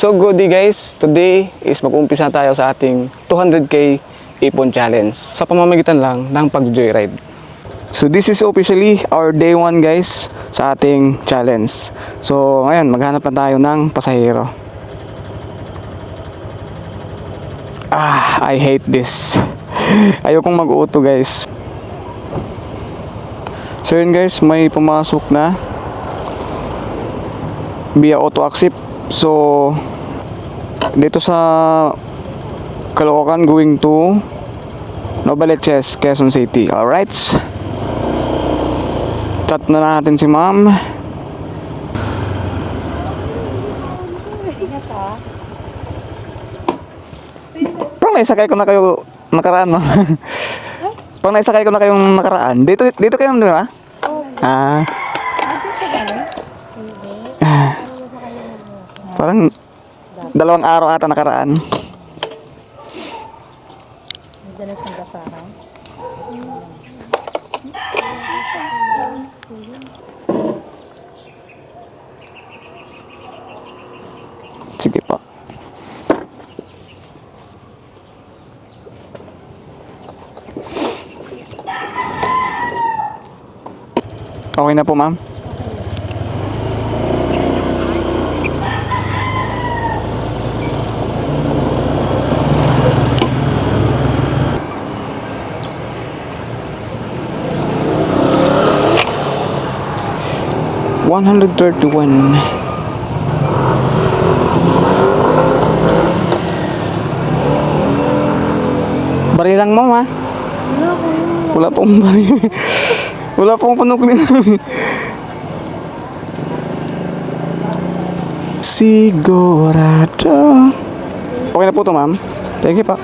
So goodie guys, today is mag-umpisa tayo sa ating 200k ipon challenge sa pamamagitan lang ng pag-joyride. So this is officially our day 1 guys sa ating challenge. So ngayon maghanap na tayo ng pasahero. I hate this. Ayokong mag-auto guys. So yun guys, may pumasok na via auto accept. So dito sa Caloocan going to Novaliches, Quezon City. Alright, chat na natin si ma'am. Parang naisakay ko na kayo nakaraan, ma'am. Parang naisakay ko na kayong nakaraan. Dito kayo, di ba? Parang 2 araw ata nakaraan. Dala siyang basahan. Sige pa. Okay na po, ma'am. $131. Bari lang, ma'am, ha? Wala pong bari. Wala pong panukli namin. Sigurado. Okay na po to, ma'am. Thank you pa.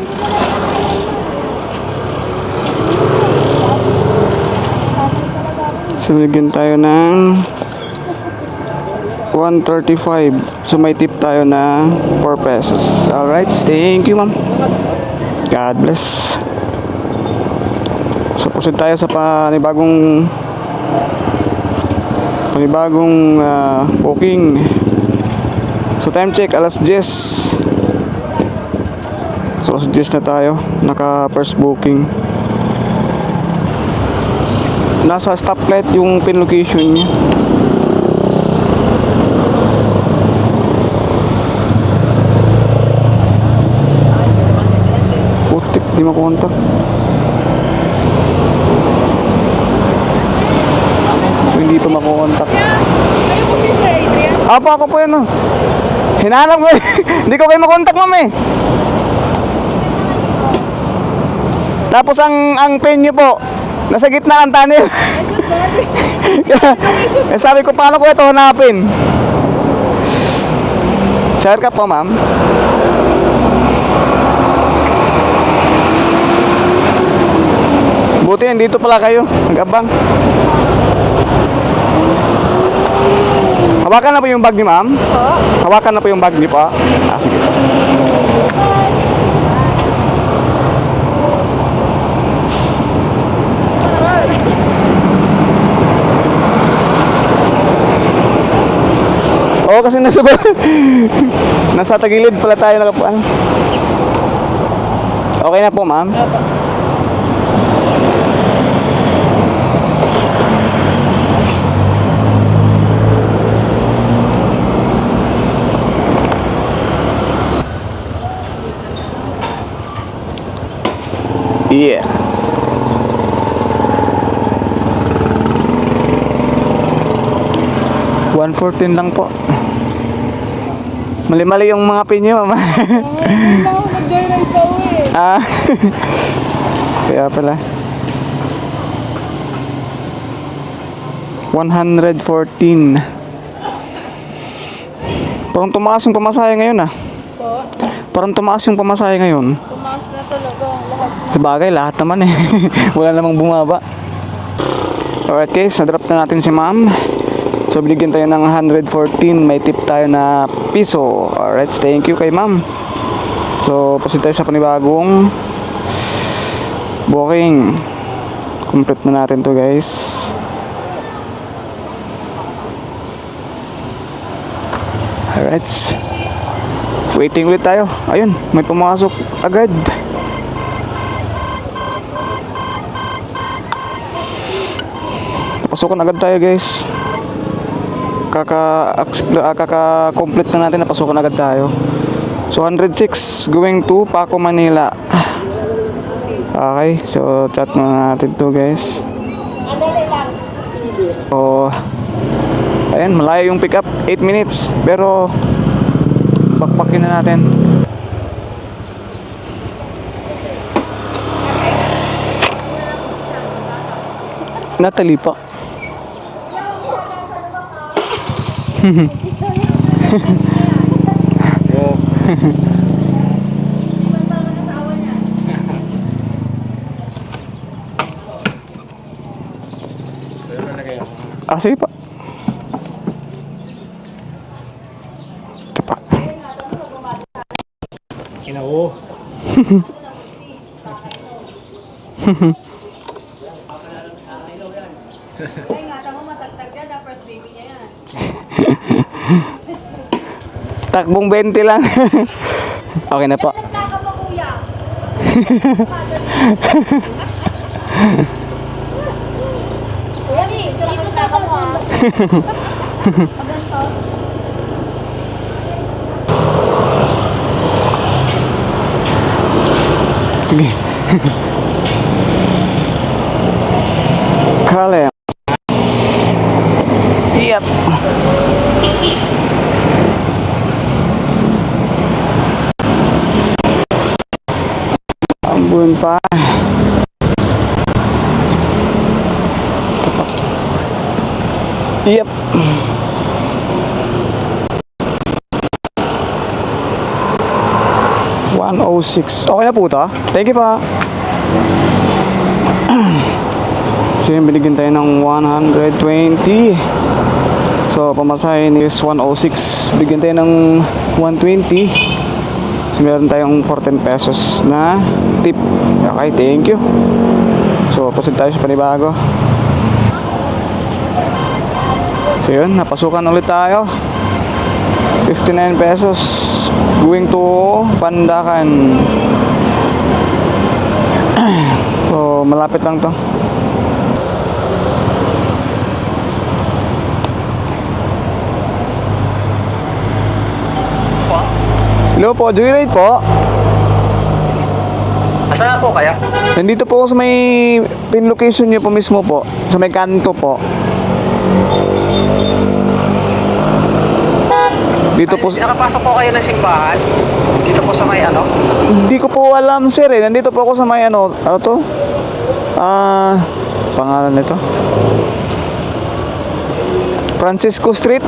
So, bigyan tayo ng 135. So, may tip tayo na 4 pesos. Alright, thank you, ma'am. God bless. So, proceed tayo sa panibagong booking. So, time check, alas 10. So, alas 10 na tayo. Naka first booking. Nasa stoplight yung pin location niya. Putik, di makontak. So, hindi pa makontak. Apa, ako po yun, oh. Hinahanap ko. Hindi ko kayo makontak, ma'am, eh. Tapos ang pin nyo po nasa gitna ng tunnel. Eh, sabi ko, paano ko ito hanapin? Share ka po, ma'am. Buti yan, dito pala kayo nag-abang. Hawakan na po yung bag ni ma'am? Hawakan na po yung bag niyo po. Sige po. Oo, kasi nasa tagilid pala tayo nakapuan. Okay na po, ma'am. Yeah. $114 lang po. Mali-mali yung mga pin nyo, mama. Nag-joyride pa uwi. Kaya pala. 114. Parang tumaas yung pamasahe ngayon, ah. Parang tumaas yung pamasahe ngayon. Tumaas na talaga lahat. Sabagay, lahat naman eh. Wala namang bumaba. Alright guys, na-drop na natin si ma'am. So binigyan tayo ng 114. May tip tayo na piso. Alright, thank you kay ma'am. So proceed tayo sa panibagong booking. Complete na natin to guys. Alright. Waiting ulit tayo. Ayun, may pumasok agad. Pasukan agad tayo guys. Kaka-complete na natin, napasukan agad tayo. So 106 going to Paco, Manila. Okay, so chat na natin to guys. So ayan, malayo yung pick up, 8 minutes. Pero bakbakin na natin. Natalie pa. Ah, sige pa. Ito pa. Kinao. Ay nga, tama matagtag yan. The first baby niya yan. Takbong 20 lang. Okay na po. Nagtaka pa kuya. Kuya, dito lang nagtaka mo ah. Maganto. Sige. Kale. Yep. Ambun pa. Yep. $106. Okay na po to. Thank you pa. So yun, binigyan tayo ng 120. So pamasahin is 106. Bigyan tayo ng 120. So meron tayong 14 pesos na tip. Okay, thank you. So proceed tayo sa panibago. So yun, napasukan ulit tayo. 59 pesos going to Pandacan. So malapit lang to. Hello po, Joyride po. Asan na po kayo? Nandito po ako sa may pin location niyo po mismo po. Sa may kanto po. Dito po. Nakapasok po kayo ng simbahan? Dito po sa may ano? Hindi ko po alam sir eh. Nandito po ako sa may ano to? Pangalan nito. Francisco Street.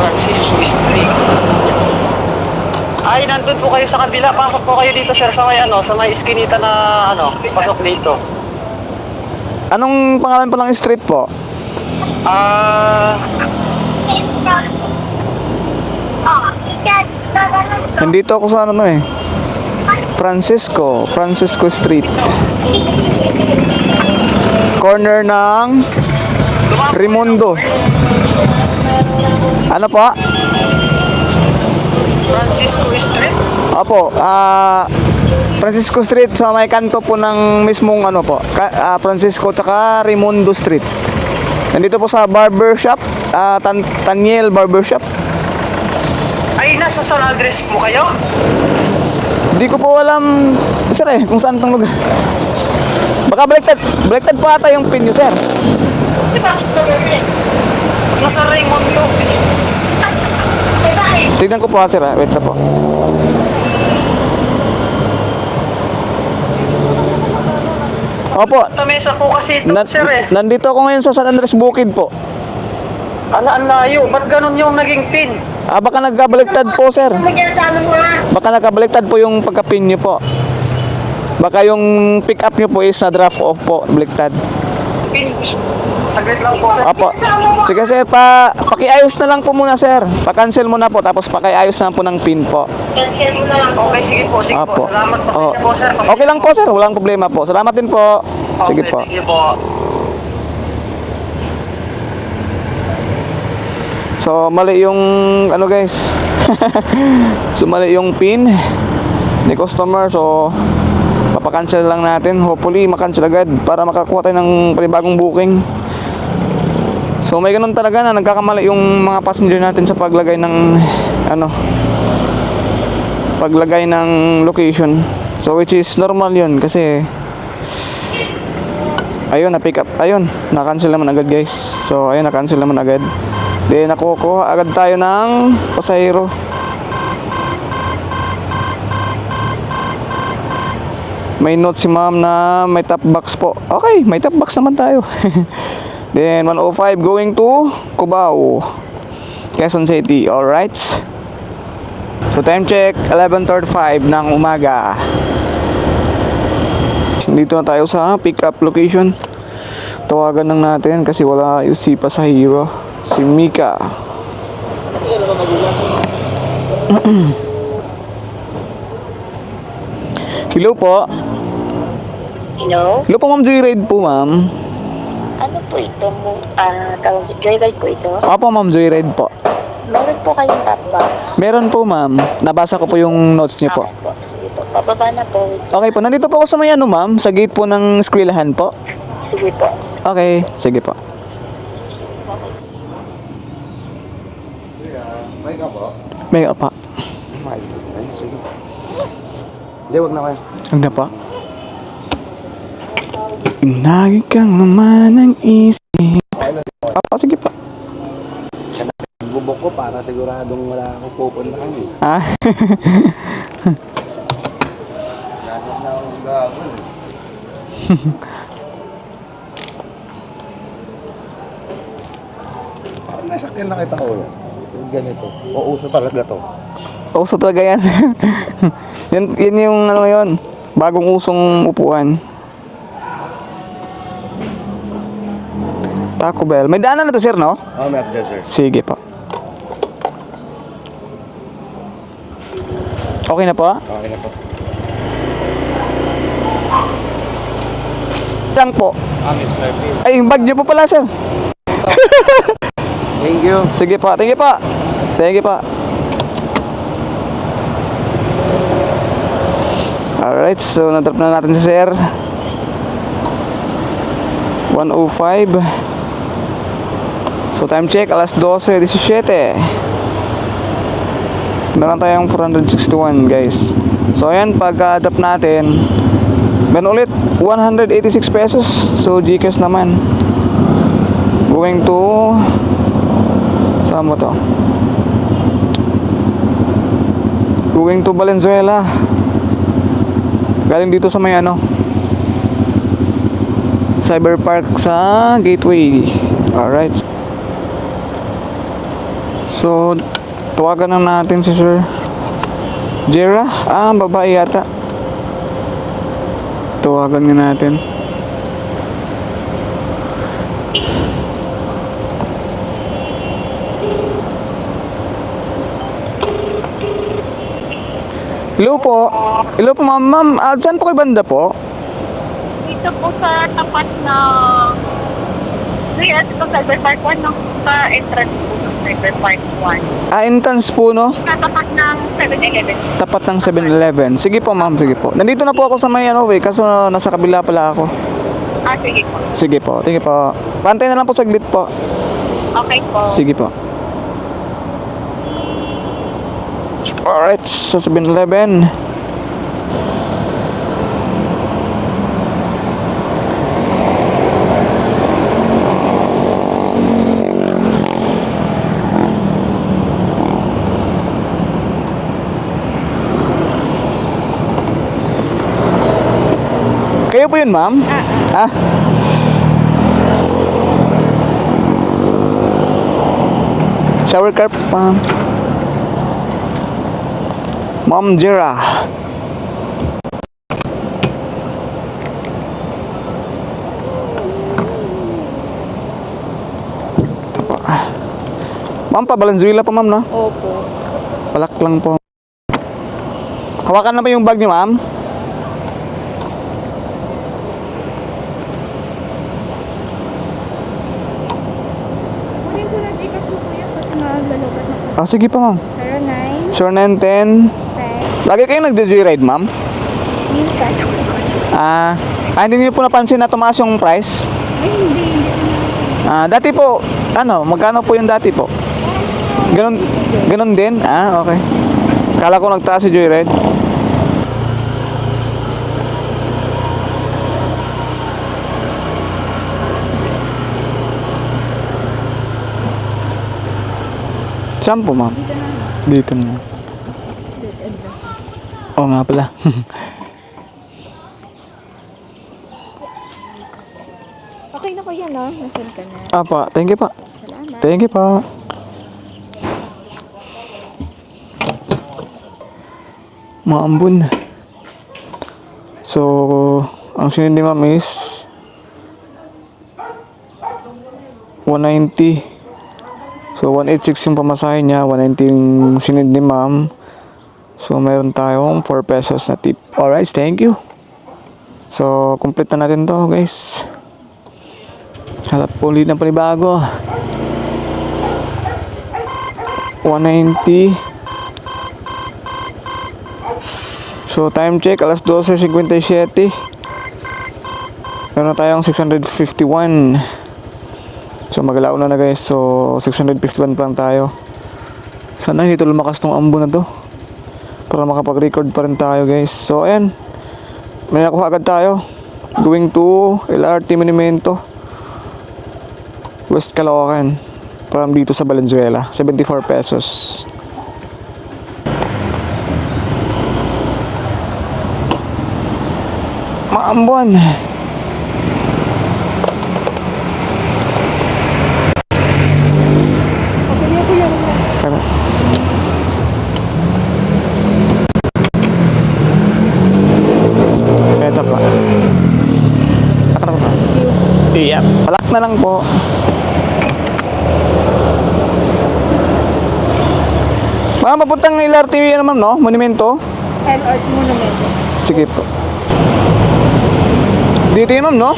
Francisco Street. Ay, nandun po kayo sa kabila. Pasok po kayo dito, sir, sa may ano, sa may iskinita na ano, pasok dito. Anong pangalan po ng street po? Nandito ako sa ano eh. Francisco Street. Corner ng Raimundo. Ano po? Francisco Street? Opo, Francisco Street sa may kanto po ng mismong ano po, Francisco tsaka Raimundo Street. Nandito po sa barber shop, Taniel Barber Shop. Ay, nasa saan address po kayo? Hindi ko po alam, sir eh, kung saan tong lugar. Baka baliktad po ata yung pin nyo, sir. Nasa Raimundo. Tignan ko po ha, sir ha. Wait na po. Opo, Tamesa po kasi ito, sir eh. nandito ako ngayon sa San Andres Bukid po. Ang layo. Ba't ganun yung naging pin? Baka nagkabaliktad po, sir. Baka nagkabaliktad po yung pagka-pin nyo po. Baka yung pick up nyo po is na draft off po, baliktad. Pin. Saglit lang po, sir. Opo. Sige, sir, pakiayos na lang po muna, sir. Pa-cancel mo na po, tapos pakiayos na po ng pin po. Okay, sige po, sige po. Opo. Salamat po, Oh. po, sir. Okay lang po, sir. Walang problema po. Salamat din po. Sige po. Thank you po. So, mali yung, ano guys. So, mali yung pin ni customer. So, papakancel lang natin. Hopefully, makancel agad para makakuha tayo ng panibagong booking. So, may ganun talaga na nagkakamali yung mga passenger natin sa paglagay ng, ano, paglagay ng location. So, which is normal yun kasi, ayun, na-pick up. Ayun, na-cancel naman agad guys. So, ayun, na-cancel naman agad. Then, nakukuha agad tayo ng pasahero. May note si ma'am na may top box po. Okay, may top box naman tayo. Then, 105 going to Cubao, Quezon City. Alright. So, time check, 11:35 ng umaga. Dito na tayo sa pick-up location. Tawagan lang natin kasi wala yung si pasahero, si Mika. Hello po. Hello? Hello po, ma'am. Joyride po, ma'am. Ano po ito mo? Joyride po ito? Opo, ma'am. Joyride po. Meron po kayong top box? Meron po, ma'am. Nabasa ko po yung notes niyo po. Okay po. Sige po. Pababa na po. Okay po. Nandito po ako sa may ano, ma'am. Sa gate po ng eskwelahan po. Sige po. Okay. Sige po. May ka po? May apa. May. Ay, sige. Hindi, wag na kayo. Huwag na po. Inagi kang naman ang isip. Apa, sige po. Bubok ko para siguradong wala akong pupuntahan eh. Ah? Ganap na akong gagawin eh. Parang nasakyan na kita ulo. Ganito. O uso talaga to. Uso talaga yan. Yan yung ano ngayon. Bagong usong upuan. Taco Bell. May daanan na to, sir, no? Oh, meron dyan, sir. Sige po. Okay na po? Okay na po. Lang po. Mr. P. Ay, yung bag niyo po pala, sir. Thank you. Sige po. Thank you po. Thank you po. Alright, so nadrop na natin si sir. 105. So time check, alas 12:17. Meron tayong 461 guys. So ayan, pag-drop natin, meron ulit 186 pesos. So GCash naman. Going to, saan mo to? Going to Valenzuela. Galing dito sa may ano, Cyber Park sa Gateway. Alright. So, tawagan na natin si Sir Jera. Babae yata. Tawagan nga natin. Hello po. Hello po, ma'am. Ma'am, saan po kayo banda po? Dito po sa tapat ng... Yes, ito Cyber Park 1, no? Sa entrance po ng Cyber Park 1. Entrance po, no? Sa tapat ng 7-Eleven. Tapat ng 7-Eleven. Sige po, ma'am. Sige po. Nandito na po ako sa may ano, kaso nasa kabila pala ako. Sige po. Sige po. Sige po. Pantay na lang po saglit po. Okay po. Sige po. Alright, sa 7-Eleven. Kayo po yun, ma'am? Ah. Shower curve, ma'am. Ma'am Jera. Ito po. Ma'am, pa Valenzuela po, ma'am, no? Opo. Palak lang po. Hawakan na ba yung bag niyo, ma'am? Kunin ko na Gcash mo kuya kasi Lubat na po. Sige pa, ma'am. 09, 0910. 5, Lagi kayo nagde-joyride, ma'am? minsan. Hindi niyo po napansin na tumaas yung price? Ay, hindi. Dati po, magkano po yung dati po? Ganun din? Okay. Kala ko nagtaas si Joyride. Saan po, ma'am? Dito na. Oo nga pala. Okay na po yan, no? Nasaan ka na? Apa, thank you pa. Salamat. Thank you pa. Maambun. So, ang sinid ni ma'am is 190. So, 186 yung pamasahe niya, 190 yung sinid ni ma'am. So, meron tayong 4 pesos na tip. Alright, thank you. So, complete na natin to, guys. Harap ulit ng panibago. 190. So, time check, alas 12:57. Meron na tayong 651. So, magalaw na guys. So, 651 pa lang tayo. Sana dito lumakas tong ambo na to. Para makapag-record pa rin tayo guys. So, ayan. May nakuha agad tayo. Going to LRT Monumento, West Caloocan. From dito sa Valenzuela. 74 pesos. Maambuan. Kaya. Ito pa. Taka na pa. Iya. Palak na lang po. Mga papuntang LRT naman, no? Monumento. LRT Monumento. Sige po. Dito yun, ma'am, no?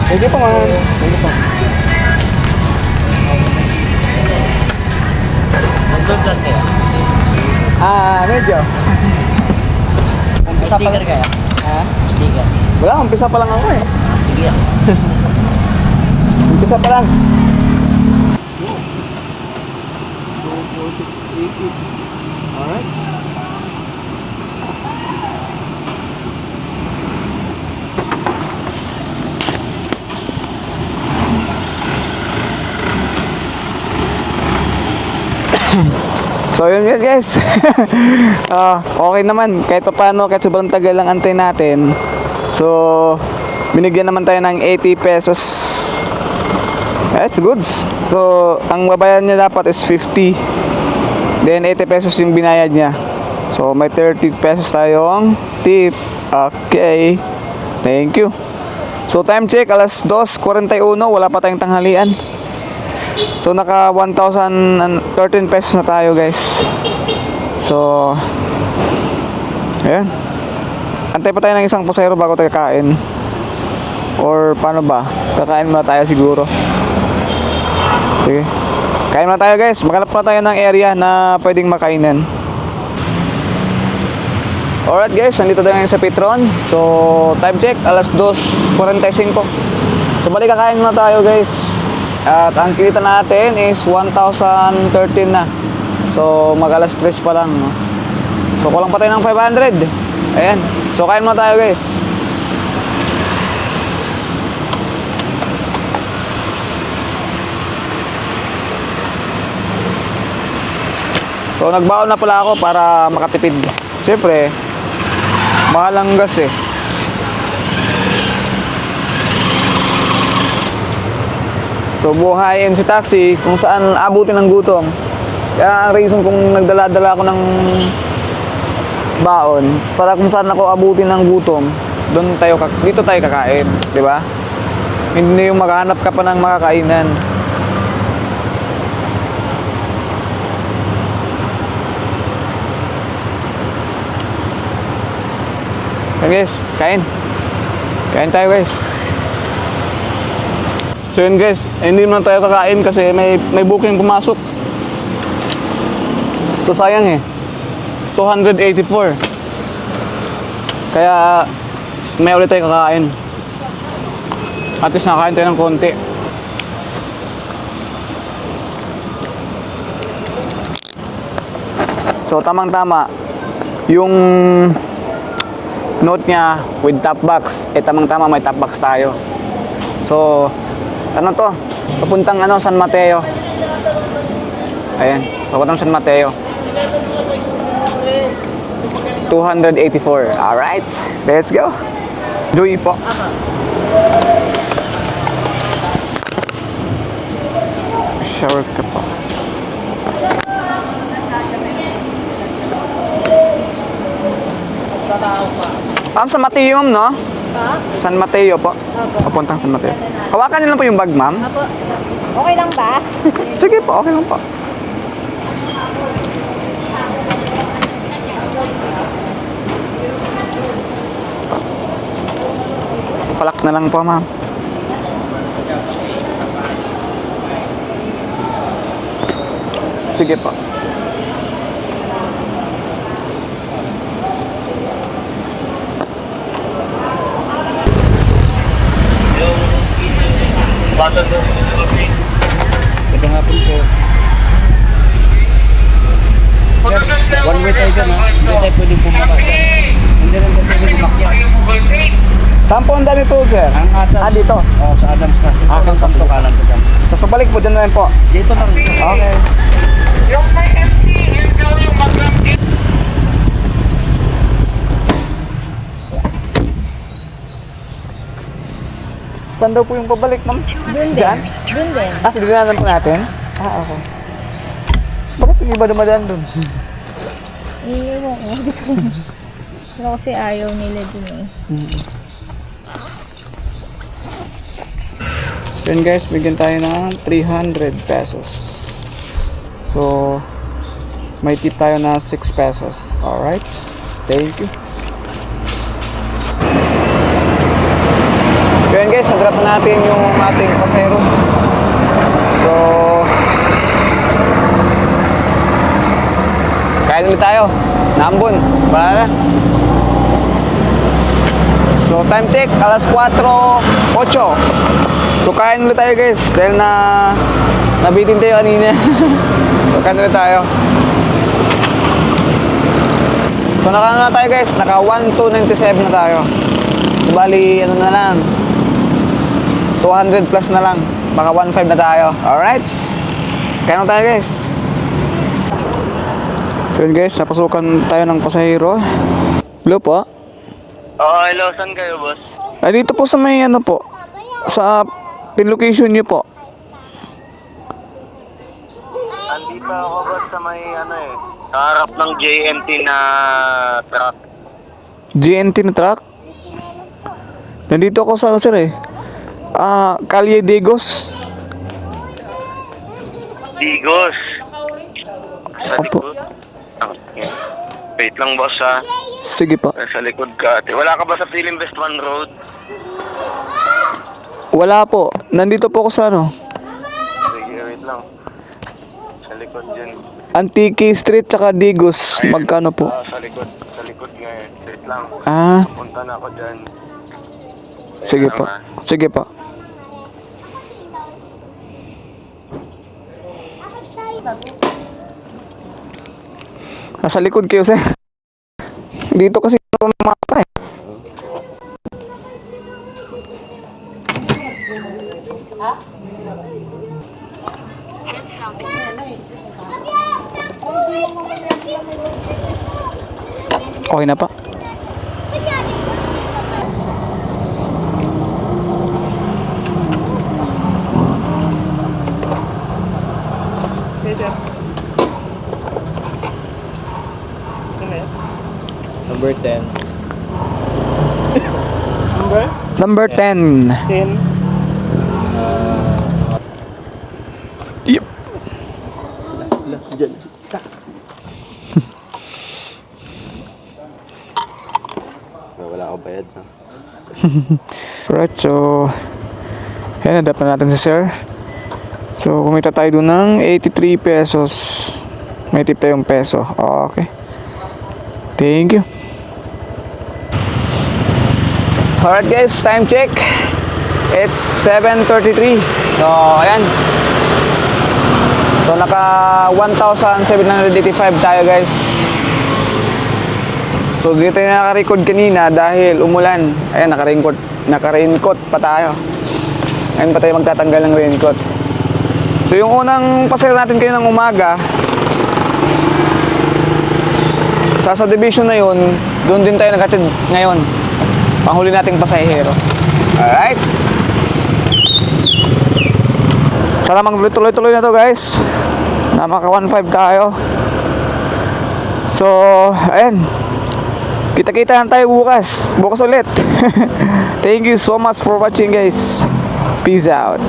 Sige po, ma'am. Sige po. Medyo. Umpisa pa lang. Kaya? Sticker. Wala, umpisa pa lang ako eh. Sige. Umpisa pa lang. Alright. So yun guys. Okay naman kahit pa paano, kahit sobrang tagal lang antay natin. So binigyan naman tayo ng 80 pesos. That's goods. So ang babayaran niya dapat is 50. Then 80 pesos yung binayad niya. So may 30 pesos tayong tip. Okay. Thank you. So time check alas 2:41, wala pa tayong tanghalian. So naka 1,013 pesos na tayo guys. So ayan. Antay pa tayo ng isang pasahero bago tayo kakain. Or paano ba? Kakain muna tayo siguro. Sige. Kain muna tayo guys. Maghanap na tayo ng area na pwedeng makainan. Alright guys, nandito tayo ngayon sa Petron. So time check alas 2:45. So balik kakain muna tayo guys. At ang kita natin is 1,013 na. So mag alas 3 pa lang, no? So kulang pa tayo ng 500. Ayan. So kain muna tayo guys. So nagbaon na pala ako para makatipid. Siyempre mahal ang gas eh. So buhay MC Taxi kung saan abutin ng gutom. Kaya ang reason kung nagdala-dala ako ng baon para kung saan ako abutin ng gutom, dito tayo kakain, di ba? Hindi yung maghanap ka pa ng makakainan. Yan guys, kain. Kain tayo guys. So yun guys, hindi naman tayo kakain kasi may booking pumasok. So sayang eh. 284. Kaya may ulit tayo kakain. At least nakakain tayo ng konti. So tamang-tama yung note niya with top box, tamang-tama may top box tayo. So ano to? Papuntang San Mateo. Ayan, papuntang San Mateo. 284. Alright, let's go. Joy po. Shower ka po. San Mateo, ma'am, no? San Mateo po. Papuntang San Mateo. Hawakan niyo lang po yung bag, ma'am. Okay lang ba? Sige po, okay lang po. Palak na lang po, ma'am. Sige po. Ito nga po po. Sir, one way tayo dyan ha. Hindi tayo pwedeng bumaba dyan. Hindi rin tayo pwedeng umakyat. Saan po ang dali to, sir? Ang Adams. Ah, dito. Oo, sa Adams ka. Okay. Pasto kanan ko dyan. Tapos pabalik po dyan na rin po. Dito lang. Okay. Saan daw po yung pabalik, ma'am? Doon din. Diyan? Doon din. Ah, sa dinaanan po natin? Ah, okay. Bakit yung iba dumadaan dun? Iiwan ko. Pero kasi ayaw nila dun eh. So yun guys, bigyan tayo ng 300 pesos. So, may tip tayo na 6 pesos. Alright. Thank you. So yun guys, nagrap na natin yung ating pasero. So, kain ulit tayo. Nambun. Para. So, time check. Alas 4:08. So, kain ulit tayo guys. Dahil nabitin tayo kanina. So, kain ulit tayo. So, naka na tayo guys. Naka 1,297 na tayo. So, bali, ano na lang. 200 plus na lang. Baka 1,500 na tayo. Alright. Kain na tayo guys. So yun guys, napasukan tayo ng pasahero. Hello po. Hello, saan kayo, boss? Ay, dito po sa may po. Sa pin location niyo po. Andito ako, boss, sa may sa harap ng JNT na truck. GNT na truck. Nandito ako sa sir eh. Calle Digos. Digos. Sa Opo. likod. Wait lang, boss, ha. Sige po. Sa likod ka. Wala ka ba sa Philippine West 1 Road? Wala po. Nandito po ako sa Sige, wait lang. Sa likod dyan. Antique Street tsaka Digos. Magkano po? Sa likod. Sa likod nga eh. Wait lang. Punta na ako dyan. Sige po. Sige po. Nasa likod kayo, sir. Dito kasi meron ng mapa eh. Okay na pa. Number 10. Number 10. Yep. Wala ako bayad na. Alright, so ayan, adapt na natin si sir. So kumita tayo doon ng 83 pesos. May tip tayong peso. Okay, thank you. Alright guys, time check. It's 7:33. So ayan, so naka 1,785 tayo guys. So dito yung naka-record kanina dahil umulan. Ayan, naka-raincoat pa tayo. Ngayon pa tayo magtatanggal ng raincoat. So yung unang pasero natin kayo ng umaga, sa subdivision na yun, doon din tayo naghatid ngayon. Panghuli nating pasahero. Alright. Sana tuloy-tuloy na to guys. Na maka 1.5 tayo. So, ayan. Kita-kita lang tayo bukas. Bukas ulit. Thank you so much for watching guys. Peace out.